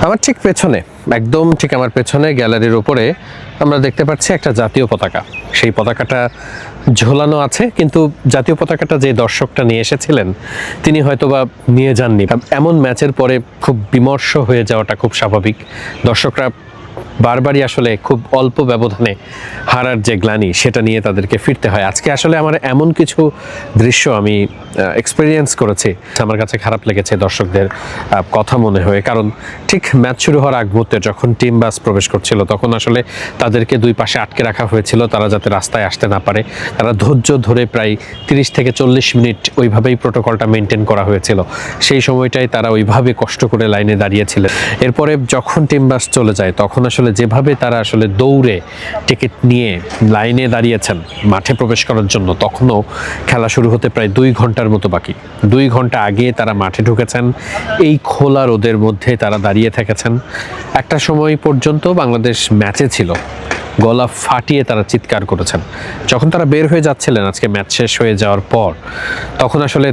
আমার ঠিক পেছনে, একদম ঠিক আমার পেছনে গ্যালারির উপরে আমরা দেখতে পাচ্ছি একটা জাতীয় পতাকা। সেই পতাকাটা ঝোলানো আছে, কিন্তু জাতীয় পতাকাটা যে দর্শকটা নিয়ে এসেছিলেন তিনি হয়তোবা নিয়ে যাননি। এমন ম্যাচের পরে খুব বিমর্ষ হয়ে যাওয়াটা খুব স্বাভাবিক। দর্শকরা বারবারই আসলে খুব অল্প ব্যবধানে হারার যে গ্লানি সেটা নিয়ে তাদেরকে ফিরতে হয়। আজকে আসলে আমার এমন কিছু দৃশ্য আমি এক্সপেরিয়েন্স করেছি, আমার কাছে খারাপ লেগেছে দর্শকদের কথা মনে হয়ে। কারণ ঠিক ম্যাচ শুরু হওয়ার আগ মুহূর্তে যখন টিম বাস প্রবেশ করছিল তখন আসলে তাদেরকে দুই পাশে আটকে রাখা হয়েছিল, তারা যাতে রাস্তায় আসতে না পারে। তারা ধৈর্য ধরে প্রায় 30 থেকে 40 মিনিট ওইভাবেই প্রোটোকলটা মেনটেন করা হয়েছিল। সেই সময়টাই তারা ওইভাবে কষ্ট করে লাইনে দাঁড়িয়েছিলেন। এরপরে যখন টিম বাস চলে যায় তখন আসলে যেভাবে তারা আসলে দৌড়ে টিকিট নিয়ে লাইনে দাঁড়িয়েছেন মাঠে প্রবেশ করার জন্য, তখনও খেলা শুরু হতে প্রায় 2 ঘন্টার মতো বাকি। 2 ঘন্টা আগে তারা মাঠে ঢুকেছেন, এই খোলা রোদের মধ্যে তারা দাঁড়িয়ে থেকেছেন। একটা সময় পর্যন্ত বাংলাদেশ ম্যাচে ছিল, গলা ফাটিয়ে তারা চিৎকার করেছেন। যখন তারা বের হয়ে যাচ্ছিলেন আজকে ম্যাচ শেষ হয়ে যাওয়ার পর, তখন আসলে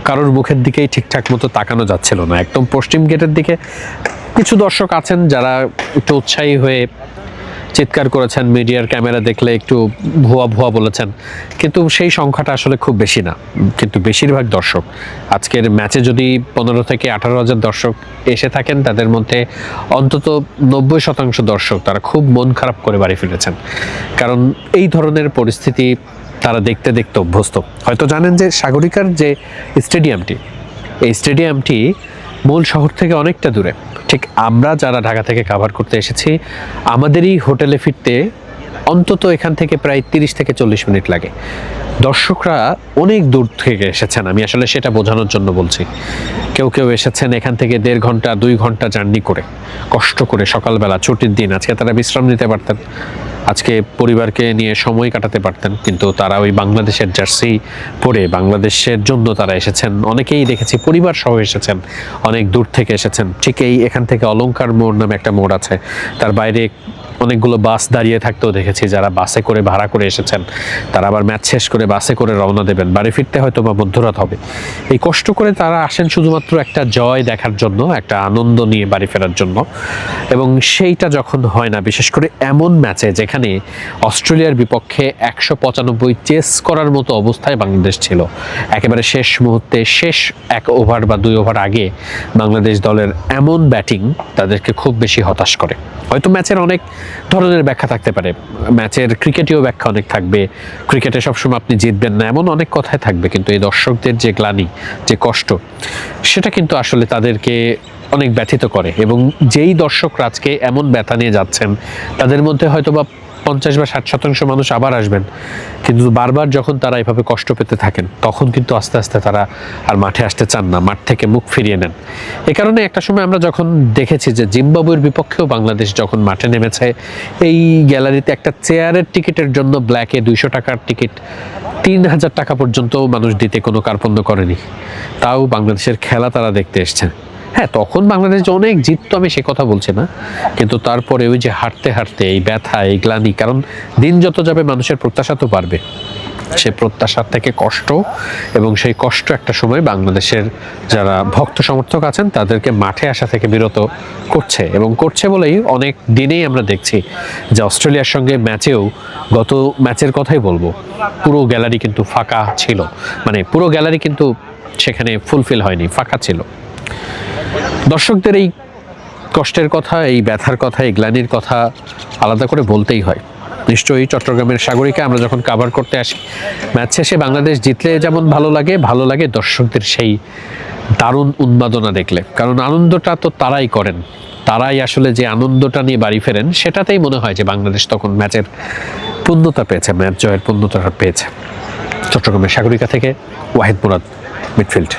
কারোর মুখের দিকেই ঠিকঠাক মতো তাকানো যাচ্ছিল না। একদম পশ্চিম গেটের দিকে কিছু দর্শক আছেন যারা একটু উৎসাহী হয়ে চিৎকার করেছেন, মিডিয়ার ক্যামেরা দেখলে একটু ভুয়া ভুয়া বলেছেন, কিন্তু সেই সংখ্যাটা আসলে খুব বেশি না। কিন্তু বেশিরভাগ দর্শক আজকের ম্যাচে যদি 15 থেকে 18,000 দর্শক এসে থাকেন, তাদের মধ্যে অন্তত 90% দর্শক তারা খুব মন খারাপ করে বাড়ি ফিরেছেন। কারণ এই ধরনের পরিস্থিতি তারা দেখতে দেখতে অভ্যস্ত। হয়তো জানেন যে সাগরিকার যে স্টেডিয়ামটি, এই স্টেডিয়ামটি মূল শহর থেকে অনেকটা দূরে। ঠিক আমরা যারা ঢাকা থেকে কাভার করতে এসেছি, আমাদেরই হোটেলে ফিরতে অন্তত এখান থেকে প্রায় 30 থেকে 40 মিনিট লাগে। দর্শকরা অনেক দূর থেকে এসেছেন, আমি আসলে সেটা বোঝানোর জন্য বলছি। কেউ কেউ এসেছেন এখান থেকে 1.5 ঘন্টা 2 ঘন্টা জার্নি করে, কষ্ট করে, সকালবেলা ছুটির দিন, আজকে তারা বিশ্রাম নিতে পারতেন, আজকে পরিবারকে নিয়ে সময় কাটাতে পারতেন, কিন্তু তারা ওই বাংলাদেশের জার্সি পরে বাংলাদেশের জন্য তারা এসেছেন। অনেকেই দেখেছি পরিবার সহ এসেছেন, অনেক দূর থেকে এসেছেন। ঠিক এখান থেকে অলংকার মোড় নামে একটা মোড় আছে, তার বাইরে অনেকগুলো বাস দাঁড়িয়ে থাকতেও দেখেছি, যারা বাসে করে ভাড়া করে এসেছেন। তারা আবার ম্যাচ শেষ করে বাসে করে রওনা দেবেন, বাড়ি ফিরতে হয়তো বা মধ্যরাত হবে। এই কষ্ট করে তারা আসেন শুধুমাত্র একটা জয় দেখার জন্য, একটা আনন্দ নিয়ে বাড়ি ফেরার জন্য। এবং সেইটা যখন হয় না, বিশেষ করে এমন ম্যাচে যেখানে অস্ট্রেলিয়ার বিপক্ষে 195 চেস করার মতো অবস্থায় বাংলাদেশ ছিল, একেবারে শেষ মুহূর্তে, শেষ 1 ওভার বা 2 ওভার আগে বাংলাদেশ দলের এমন ব্যাটিং তাদেরকে খুব বেশি হতাশ করে। হয়তো ম্যাচের অনেক ধরনের ব্যাখ্যা থাকতে পারে, ম্যাচের ক্রিকেটীয় ব্যাখ্যা অনেক থাকবে, ক্রিকেটে সবসময় আপনি জিতবেন না এমন অনেক কথাই থাকবে, কিন্তু এই দর্শকদের যে গ্লানি, যে কষ্ট, সেটা কিন্তু আসলে তাদেরকে অনেক ব্যথিত করে। এবং যেই দর্শকরা আজকে এমন ব্যথা নিয়ে যাচ্ছেন, তাদের মধ্যে হয়তো বা 50 বা 60% মানুষ আবার আসবেন, কিন্তু বারবার যখন তারা এভাবে কষ্ট পেতে থাকেন তখন কিন্তু আস্তে আস্তে তারা আর মাঠে আসতে চান না, মাঠ থেকে মুখ ফিরিয়ে নেন। এ কারণে একটা সময় আমরা যখন দেখেছি যে জিম্বাবুয়ের বিপক্ষেও বাংলাদেশ যখন মাঠে নেমেছে, এই গ্যালারিতে একটা চেয়ারের টিকিটের জন্য ব্ল্যাকে 200 টাকার টিকিট 3000 টাকা পর্যন্ত মানুষ দিতে কোনো কার্পণ্য করেনি। তাও বাংলাদেশের খেলা তারা দেখতে এসছেন। হ্যাঁ, তখন বাংলাদেশ অনেক জিততো, আমি সে কথা বলছি না, কিন্তু তারপরে ওই যে হাঁটতে হাঁটতে এই ব্যথা, এই গ্লানি, কারণ দিন যত যাবে মানুষের প্রত্যাশা তো বাড়বে, সে প্রত্যাশার থেকে কষ্ট, এবং সেই কষ্ট একটা সময় বাংলাদেশের যারা ভক্ত সমর্থক আছেন তাদেরকে মাঠে আসা থেকে বিরত করছে। এবং করছে বলেই অনেক দিনেই আমরা দেখছি যে অস্ট্রেলিয়ার সঙ্গে ম্যাচেও, গত ম্যাচের কথাই বলবো, পুরো গ্যালারি কিন্তু ফাঁকা ছিল, মানে পুরো গ্যালারি কিন্তু সেখানে ফুলফিল হয়নি, ফাঁকা ছিল। দর্শকদের এই কষ্টের কথা, এই ব্যথার কথা, এই গ্লানির কথা আলাদা করে বলতেই হয়। নিশ্চয়ই চট্টগ্রামের সাগরিকা আমরা যখন কাভার করতে আসি, ম্যাচ শেষে বাংলাদেশ জিতলে যেমন ভালো লাগে দর্শকদের সেই দারুণ উন্মাদনা দেখলে। কারণ আনন্দটা তো তারাই করেন, তারাই আসলে যে আনন্দটা নিয়ে বাড়ি ফেরেন, সেটাতেই মনে হয় যে বাংলাদেশ তখন ম্যাচের পূর্ণতা পেয়েছে, ম্যাচ জয়ের পূর্ণতাটা পেয়েছে। চট্টগ্রামের সাগরিকা থেকে ওয়াহিদ মুরাদ, মিডফিল্ড।